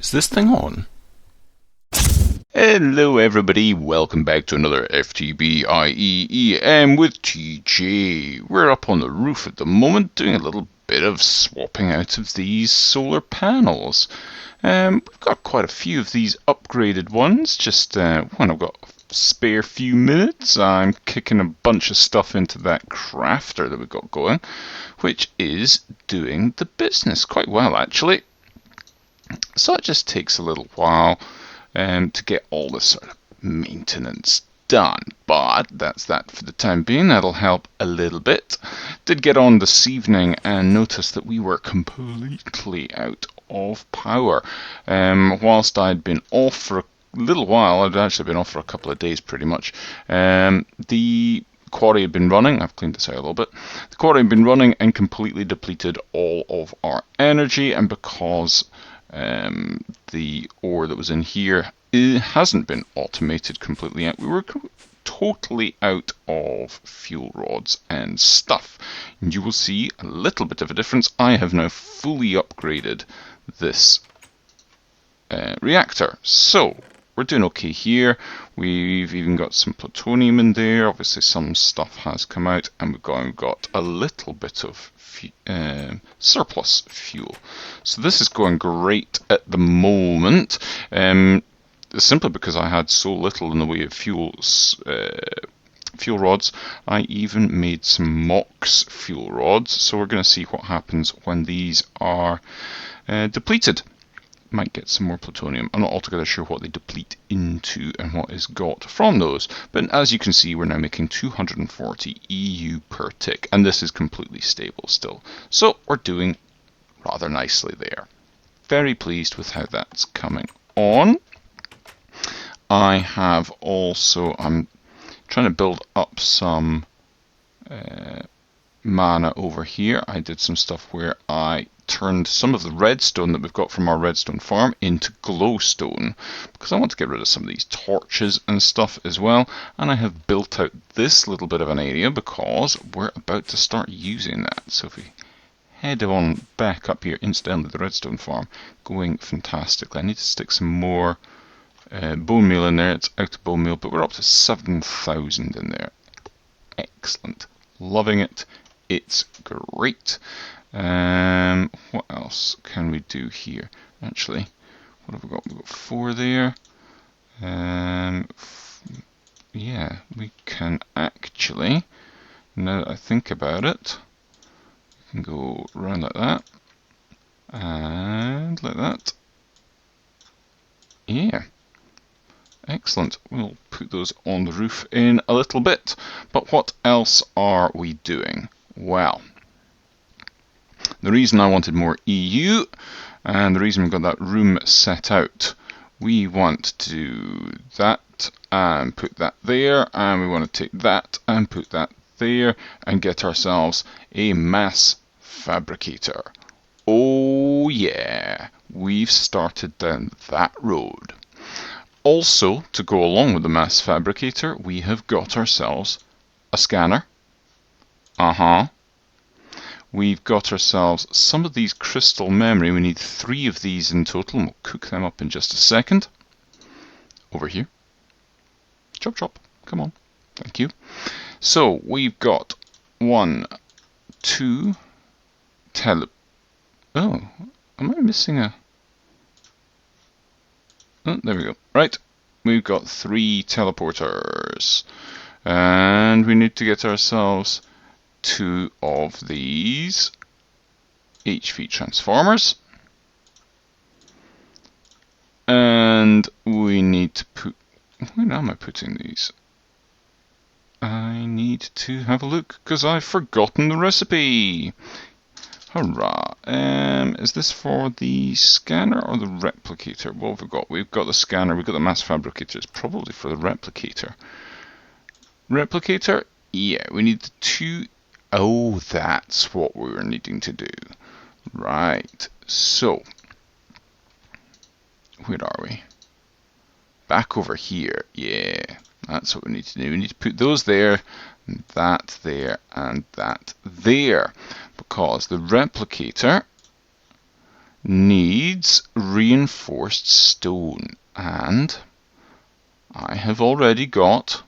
Is this thing on? Hello everybody, welcome back to another FTBIE EM with TJ. We're up on the roof at the moment doing a little bit of swapping out of these solar panels. We've got quite a few of these upgraded ones, just when I've got a spare few minutes I'm kicking a bunch of stuff into that crafter that we've got going, which is doing the business quite well actually. So it just takes a little while to get all this sort of maintenance done, but that's that for the time being. That'll help a little bit. Did get on this evening and noticed that we were completely out of power. Whilst I'd been off for a little while, I'd actually been off for a couple of days pretty much, the quarry had been running. I've cleaned this out a little bit. The quarry had been running and completely depleted all of our energy, and because the ore that was in here, it hasn't been automated completely yet, we were totally out of fuel rods and stuff. And you will see a little bit of a difference. I have now fully upgraded this reactor. So we're doing okay here. We've even got some plutonium in there. Obviously some stuff has come out, and we've got a little bit of surplus fuel. So this is going great at the moment, simply because I had so little in the way of fuel rods. I even made some MOX fuel rods, so we're going to see what happens when these are depleted. Might get some more plutonium. I'm not altogether sure what they deplete into and what is got from those, but as you can see we're now making 240 EU per tick, and this is completely stable still, so we're doing rather nicely there. Very pleased with how that's coming on. I have also, I'm trying to build up some mana over here. I did some stuff where I turned some of the redstone that we've got from our redstone farm into glowstone, because I want to get rid of some of these torches and stuff as well. And I have built out this little bit of an area because we're about to start using that. So if we head on back up here, incidentally the redstone farm going fantastically. I need to stick some more bone meal in there. It's out of bone meal, but we're up to 7,000 in there. Excellent, loving it. It's great. What else can we do here? Actually, what have we got? We've got 4 there. Yeah, we can actually, now that I think about it, we can go around like that, and like that. Yeah. Excellent. We'll put those on the roof in a little bit. But what else are we doing? Well, the reason I wanted more EU, and the reason we've got that room set out, we want to do that and put that there, and we want to take that and put that there, and get ourselves a mass fabricator. Oh yeah, we've started down that road. Also, to go along with the mass fabricator, we have got ourselves a scanner. We've got ourselves some of these crystal memory. We need 3 of these in total, and we'll cook them up in just a second. Over here. Chop chop. Come on. Thank you. So, we've got 1, 2, Oh, am I missing a... Oh, there we go. Right, we've got 3 teleporters, and we need to get ourselves 2 of these HV transformers, and we need to put... Where am I putting these? I need to have a look because I've forgotten the recipe. Hurrah! Is this for the scanner or the replicator? What have we got? We've got the scanner, we've got the mass fabricator. It's probably for the replicator. Replicator? Yeah, we need the 2... Oh, that's what we were needing to do. Right, so... Where are we? Back over here. Yeah, that's what we need to do. We need to put those there, and that there, and that there. Because the replicator needs reinforced stone, and I have already got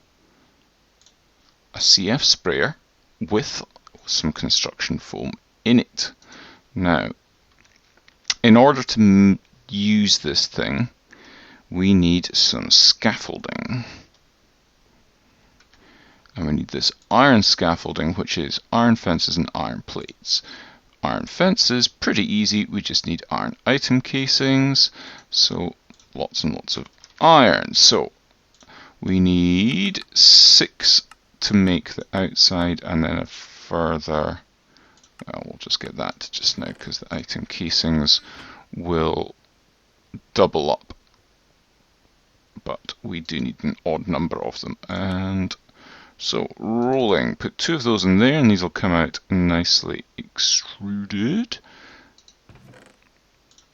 a CF sprayer with some construction foam in it. Now, in order to use this thing, we need some scaffolding. And we need this iron scaffolding, which is iron fences and iron plates. Iron fences, pretty easy, we just need iron item casings, so lots and lots of iron. So we need 6 to make the outside, and then a further, well, we'll just get that just now because the item casings will double up, but we do need an odd number of them. And so rolling, put 2 of those in there, and these will come out nicely extruded.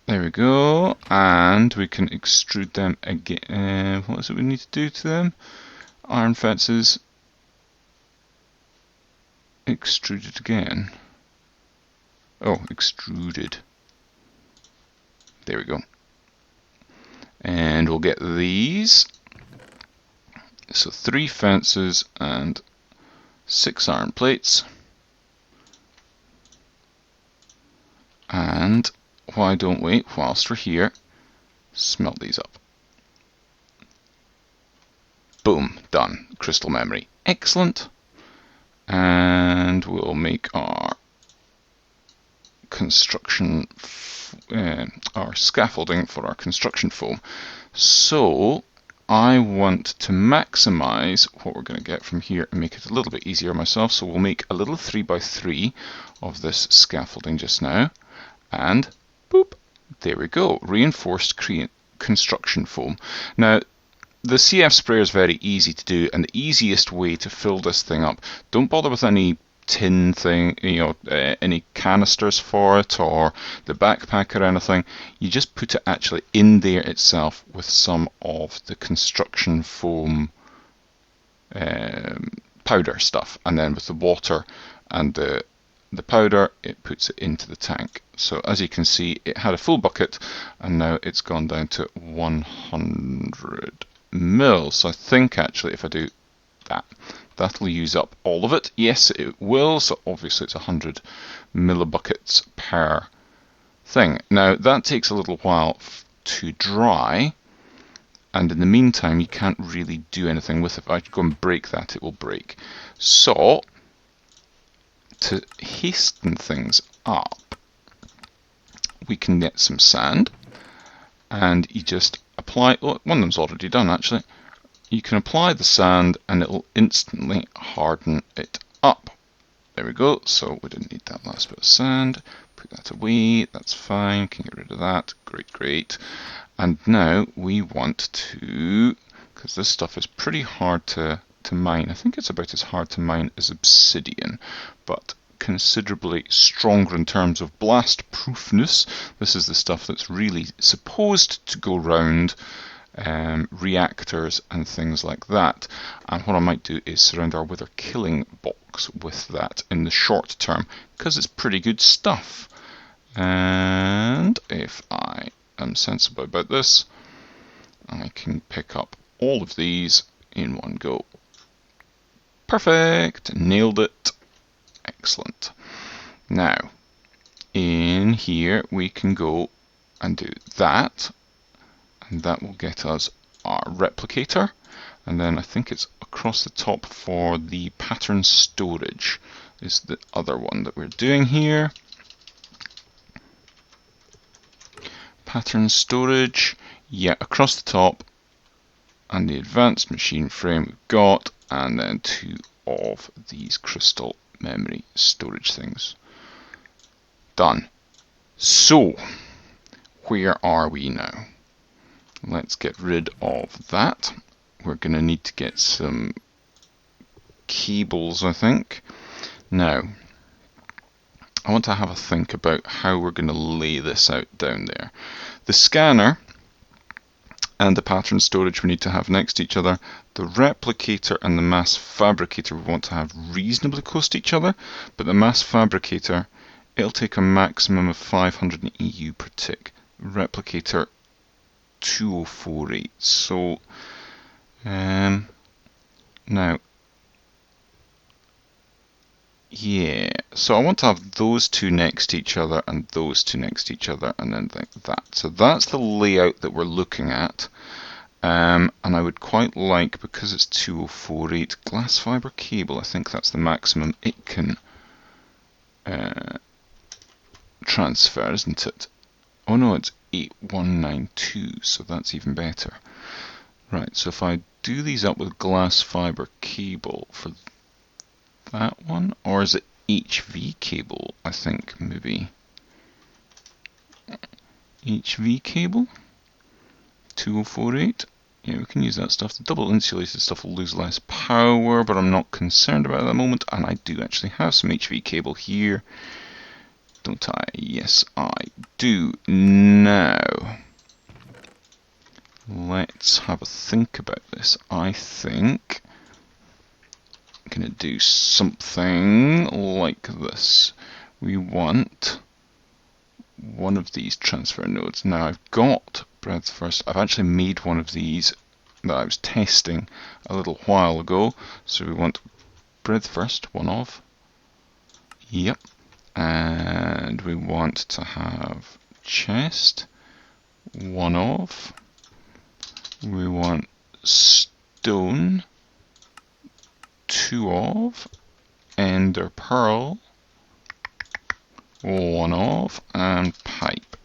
There we go, and we can extrude them again. What is it we need to do to them? Iron fences, extruded again. Oh, extruded. There we go. And we'll get these. So 3 fences and 6 iron plates. And why don't we, whilst we're here, smelt these up. Boom, done. Crystal memory. Excellent. And we'll make our construction, our scaffolding for our construction foam. So I want to maximize what we're going to get from here and make it a little bit easier myself. So we'll make a little 3x3 of this scaffolding just now, and boop, there we go, reinforced construction foam. Now the CF sprayer is very easy to do, and the easiest way to fill this thing up, don't bother with any tin thing, any canisters for it or the backpack or anything. You just put it actually in there itself with some of the construction foam powder stuff, and then with the water and the powder, it puts it into the tank. So as you can see, it had a full bucket and now it's gone down to 100 mil. So I think actually if I do that, that'll use up all of it. Yes, it will. So obviously it's 100 millibuckets per thing. Now that takes a little while to dry, and in the meantime you can't really do anything with it. If I go and break that, it will break. So to hasten things up, we can get some sand, and you just apply, oh, one of them's already done actually. You can apply the sand and it'll instantly harden it up. There we go. So we didn't need that last bit of sand. Put that away, that's fine, can get rid of that. Great, great. And now we want to, because this stuff is pretty hard to mine. I think it's about as hard to mine as obsidian, but considerably stronger in terms of blast proofness. This is the stuff that's really supposed to go round reactors and things like that. And what I might do is surround our wither killing box with that in the short term, because it's pretty good stuff. And if I am sensible about this, I can pick up all of these in one go. Perfect! Nailed it. Excellent. Now, in here we can go and do that, and that will get us our replicator, and then I think it's across the top for the pattern storage is the other one that we're doing here. Pattern storage, yeah, across the top, and the advanced machine frame we've got, and then 2 of these crystal memory storage things. Done. So, where are we now? Let's get rid of that. We're going to need to get some cables, I think. Now, I want to have a think about how we're going to lay this out down there. The scanner and the pattern storage we need to have next to each other. The replicator and the mass fabricator we want to have reasonably close to each other, but the mass fabricator it'll take a maximum of 500 EU per tick. Replicator 2048. So now, yeah, so I want to have those two next to each other and those two next to each other, and then like that. So that's the layout that we're looking at. And I would quite like, because it's 2048 glass fibre cable, I think that's the maximum it can transfer, isn't it? Oh no, it's 8192, so that's even better. Right, so if I do these up with glass fibre cable for that one, or is it HV cable? I think maybe HV cable 2048. Yeah, we can use that stuff. The double insulated stuff will lose less power, but I'm not concerned about it at the moment. And I do actually have some HV cable here, don't I? Yes, I do. Now, let's have a think about this. I think I'm going to do something like this. We want one of these transfer nodes. Now I've got breadth first. I've actually made one of these that I was testing a little while ago. So we want breadth first, one of. Yep. And we want to have chest, one of. We want stone, two of. Ender pearl, one of, and pipe.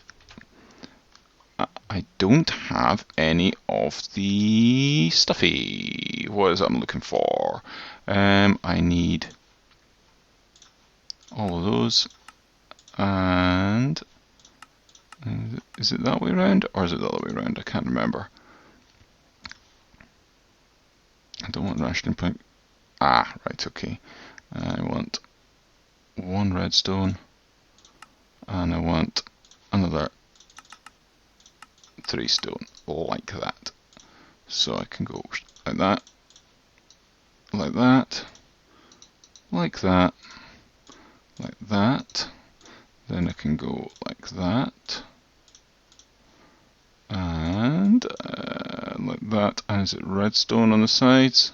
I don't have any of the stuffy. What is it I'm looking for? I need all of those. And is it that way around, or is it the other way around? I can't remember. I don't want rationing point. Ah, right, okay. I want one redstone. And I want another 3 stone, like that. So I can go like that, like that, like that, like that. Then I can go like that, and like that. And is it redstone on the sides?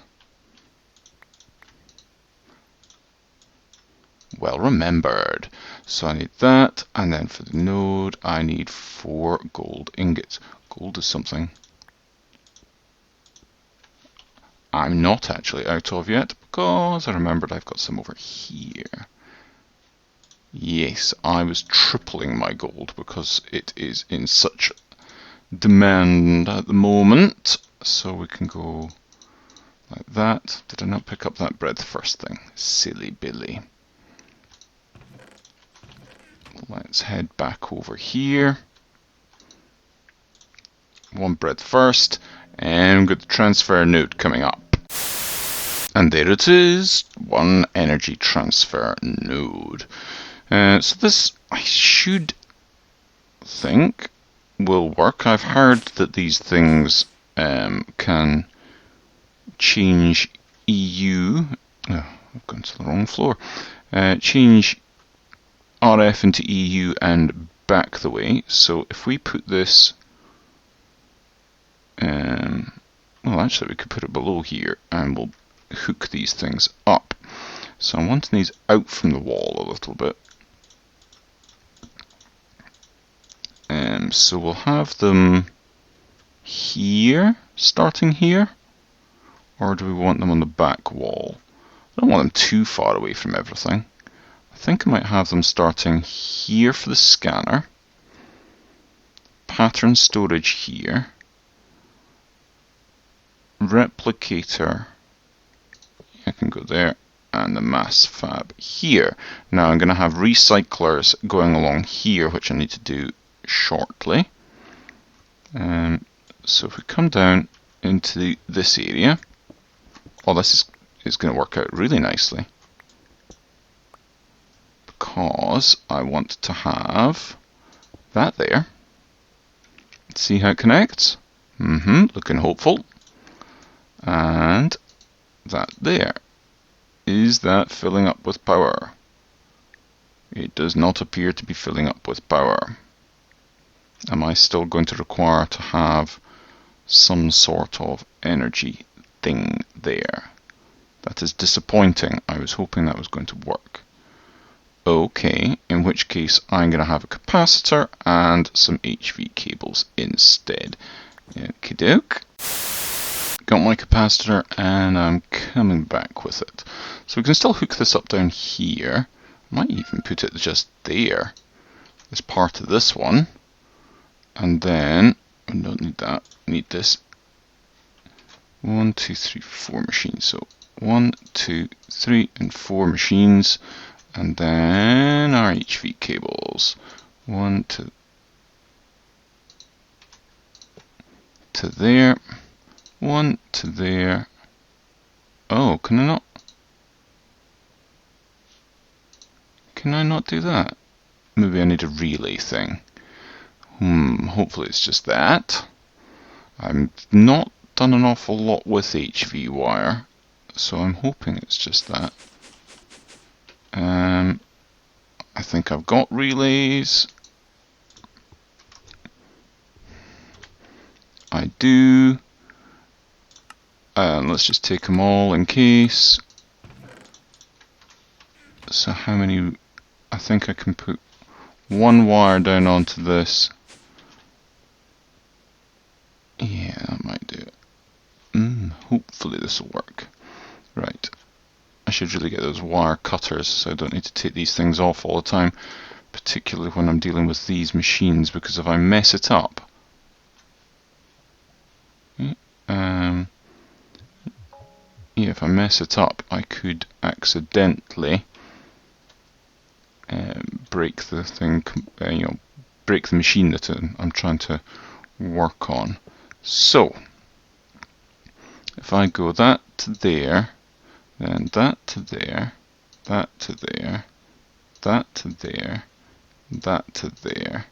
Well remembered. So I need that, and then for the node I need 4 gold ingots. Gold is something I'm not actually out of yet, because I remembered I've got some over here. Yes, I was tripling my gold because it is in such demand at the moment. So we can go like that. Did I not pick up that breadth first thing? Silly Billy. Let's head back over here. One breadth first, and we've got the transfer node coming up. And there it is, one energy transfer node. So this, I should think, will work. I've heard that these things can change EU. Oh, I've gone to the wrong floor. Change RF into EU and back the way. So if we put this, well actually we could put it below here and we'll hook these things up. So I'm wanting these out from the wall a little bit. So we'll have them here, starting here, or do we want them on the back wall? I don't want them too far away from everything. I think I might have them starting here for the scanner, pattern storage here, replicator, I can go there, and the mass fab here. Now I'm going to have recyclers going along here, which I need to do shortly. So if we come down into this area, oh, this is going to work out really nicely, because I want to have that there. See how it connects? Looking hopeful. And that there. Is that filling up with power? It does not appear to be filling up with power. Am I still going to require to have some sort of energy thing there? That is disappointing. I was hoping that was going to work. Okay, in which case I'm going to have a capacitor and some HV cables instead. Okie doke. Got my capacitor and I'm coming back with it. So we can still hook this up down here. Might even put it just there as part of this one. And then, we don't need that, we need this. 1, 2, 3, 4 machines. So 1, 2, 3 and 4 machines. And then our HV cables. 1 to there. 1 to there. Oh, can I not? Can I not do that? Maybe I need a relay thing. Hopefully it's just that. I've not done an awful lot with HV wire, so I'm hoping it's just that. I think I've got relays. I do. Let's just take them all in case. So how many? I think I can put one wire down onto this. Yeah, that might do it. Hopefully this will work. Right. I should really get those wire cutters so I don't need to take these things off all the time, particularly when I'm dealing with these machines, because if I mess it up, if I mess it up, I could accidentally break the thing, break the machine that I'm trying to work on. So, if I go that to there, then that to there, that to there, that to there, that to there.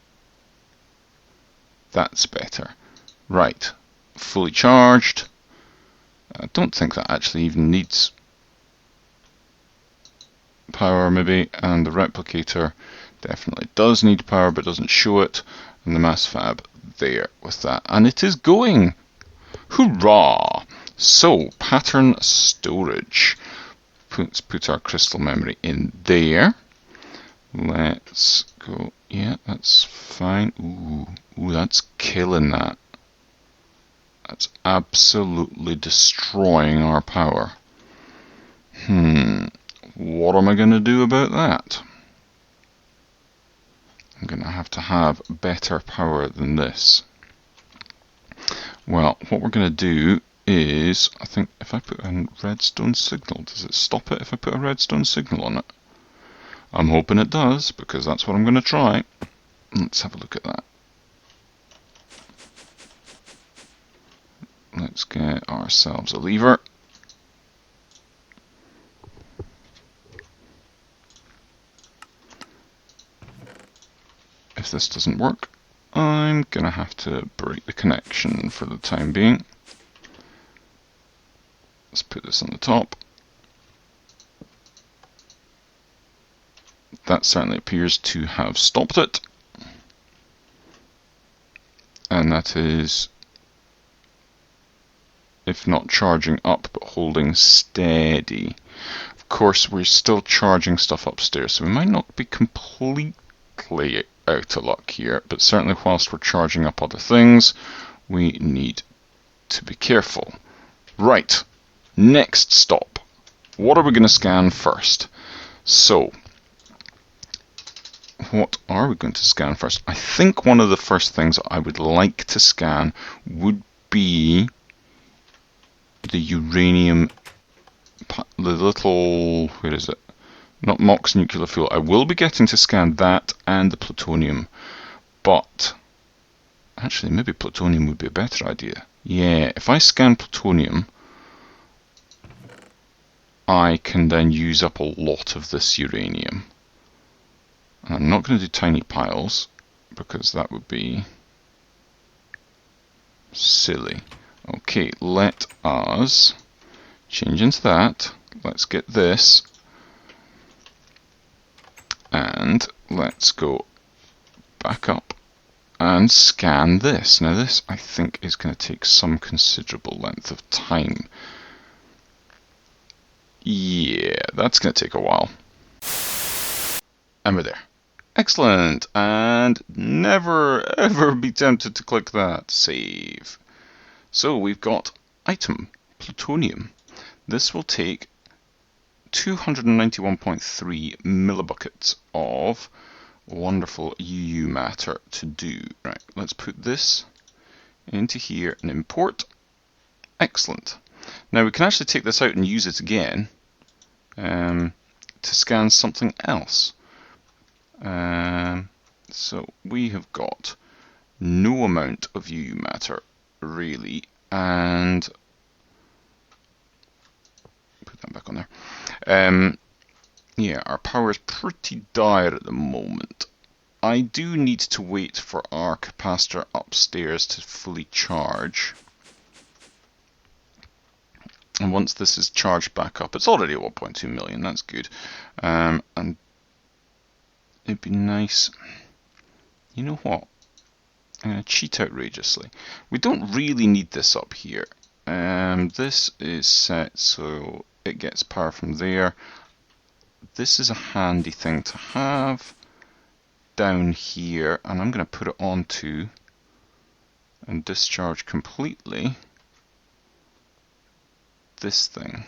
That's better. Right, fully charged. I don't think that actually even needs power maybe, and the replicator definitely does need power but doesn't show it, and the mass fab there with that. And it is going! Hurrah! So, pattern storage. Let's put our crystal memory in there. Let's go. Yeah, that's fine. Ooh, that's killing that. That's absolutely destroying our power. What am I going to do about that? I'm going to have better power than this. Well, what we're going to do is, I think if I put a redstone signal, does it stop it if I put a redstone signal on it? I'm hoping it does, because that's what I'm going to try. Let's have a look at that. Let's get ourselves a lever. If this doesn't work, I'm going to have to break the connection for the time being. Let's put this on the top. That certainly appears to have stopped it. And that is, if not charging up, but holding steady. Of course, we're still charging stuff upstairs, so we might not be completely out of luck here, but certainly whilst we're charging up other things, we need to be careful. Right, next stop. What are we going to scan first? So, what are we going to scan first? I think one of the first things I would like to scan would be the uranium, the little, where is it? Not MOX nuclear fuel. I will be getting to scan that and the plutonium, but actually maybe plutonium would be a better idea. Yeah, if I scan plutonium, I can then use up a lot of this uranium. And I'm not going to do tiny piles, because that would be silly. Okay, let us change into that. Let's get this. And And let's go back up and scan this. Now this, I think, is going to take some considerable length of time. Yeah, that's going to take a while. And we're there. Excellent, and never ever be tempted to click that. Save. So we've got item, plutonium. This will take 291.3 millibuckets of wonderful UU matter to do. Right, let's put this into here and import. Excellent. Now we can actually take this out and use it again to scan something else. So we have got no amount of UU matter really, and put that back on there. Yeah, our power is pretty dire at the moment. I do need to wait for our capacitor upstairs to fully charge. And once this is charged back up, it's already at 1.2 million, that's good. And it'd be nice. You know what? I'm going to cheat outrageously. We don't really need this up here. This is set so it gets power from there. This is a handy thing to have down here, and I'm going to put it onto and discharge completely this thing.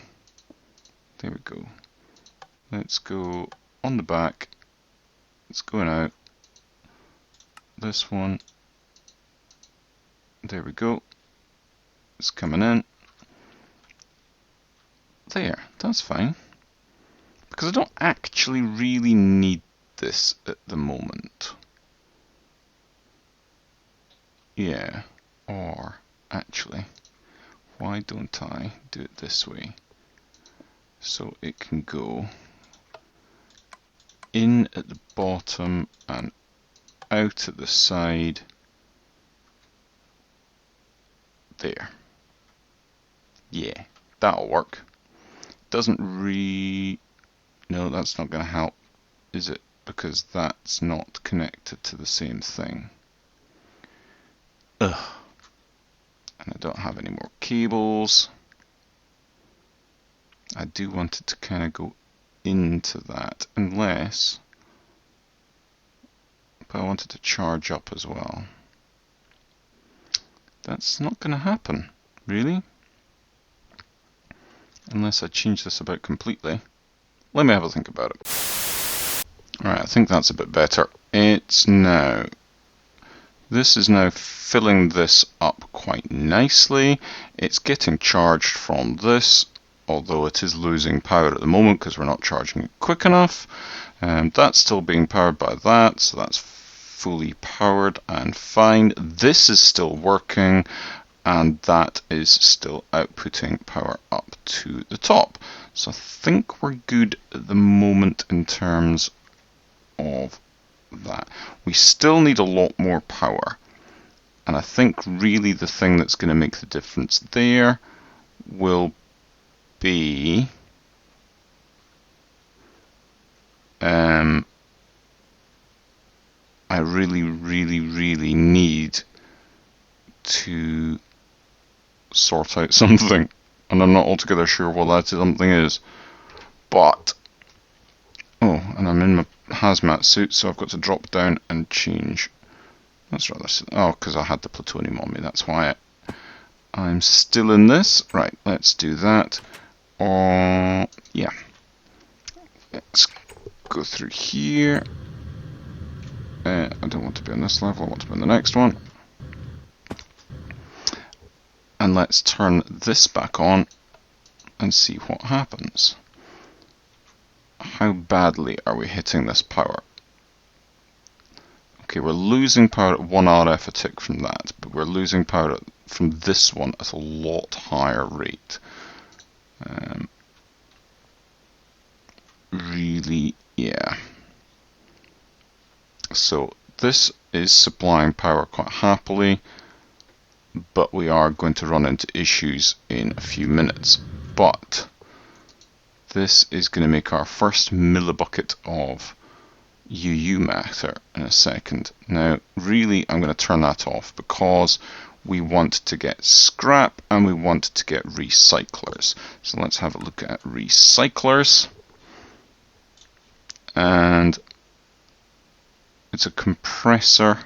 There we go. Let's go on the back. It's going out. This one. There we go. It's coming in. There, that's fine. Because I don't actually really need this at the moment. Yeah, or actually, why don't I do it this way? So it can go in at the bottom and out at the side. There. Yeah, that'll work. Doesn't no, that's not going to help, is it? Because that's not connected to the same thing. Ugh. And I don't have any more cables. I do want it to kind of go into that, unless, but I want it to charge up as well. That's not going to happen, really. Unless I change this about completely. Let me have a think about it. Alright, I think that's a bit better. It's now... This is now filling this up quite nicely. It's getting charged from this, although it is losing power at the moment because we're not charging it quick enough. That's still being powered by that, so that's fully powered and fine. This is still working, and that is still outputting power up to the top. So I think we're good at the moment in terms of that. We still need a lot more power, and I think really the thing that's going to make the difference there will be I really need to sort out something, and I'm not altogether sure what that something is. But oh, and I'm in my hazmat suit, so I've got to drop down and change. That's rather oh, because I had the plutonium on me. That's why I'm still in this. Right, let's do that. Yeah. Let's go through here. I don't want to be on this level. I want to be on the next one. And let's turn this back on and see what happens. How badly are we hitting this power? Okay, we're losing power at 1 RF a tick from that, but we're losing power from this one at a lot higher rate. Really, yeah. So this is supplying power quite happily, but we are going to run into issues in a few minutes. But this is going to make our first millibucket of UU matter in a second. Now, really, I'm going to turn that off because we want to get scrap and we want to get recyclers. So let's have a look at recyclers. And it's a compressor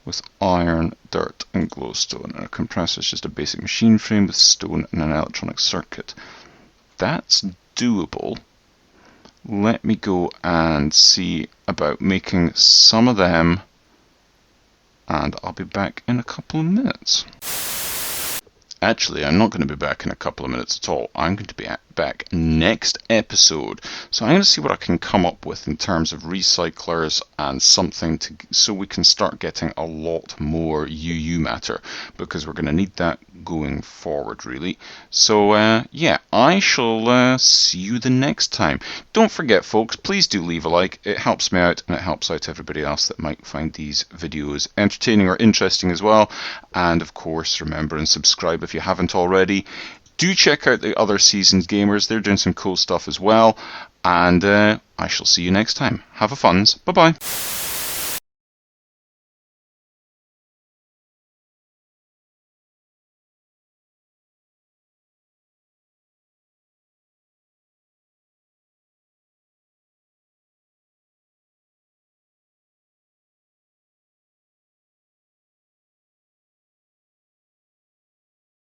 with iron, dirt and glowstone. And a compressor is just a basic machine frame with stone and an electronic circuit. That's doable. Let me go and see about making some of them, and I'll be back in a couple of minutes. Actually, I'm not going to be back in a couple of minutes at all. I'm going to be back next episode. So I'm going to see what I can come up with in terms of recyclers and something so we can start getting a lot more UU matter, because we're going to need that going forward, really. So yeah, I shall see you the next time. Don't forget, folks, please do leave a like. It helps me out and it helps out everybody else that might find these videos entertaining or interesting as well. And of course, remember and subscribe if you haven't already. Do check out the other Seasoned Gamers. They're doing some cool stuff as well. And I shall see you next time. Have a funs. Bye-bye.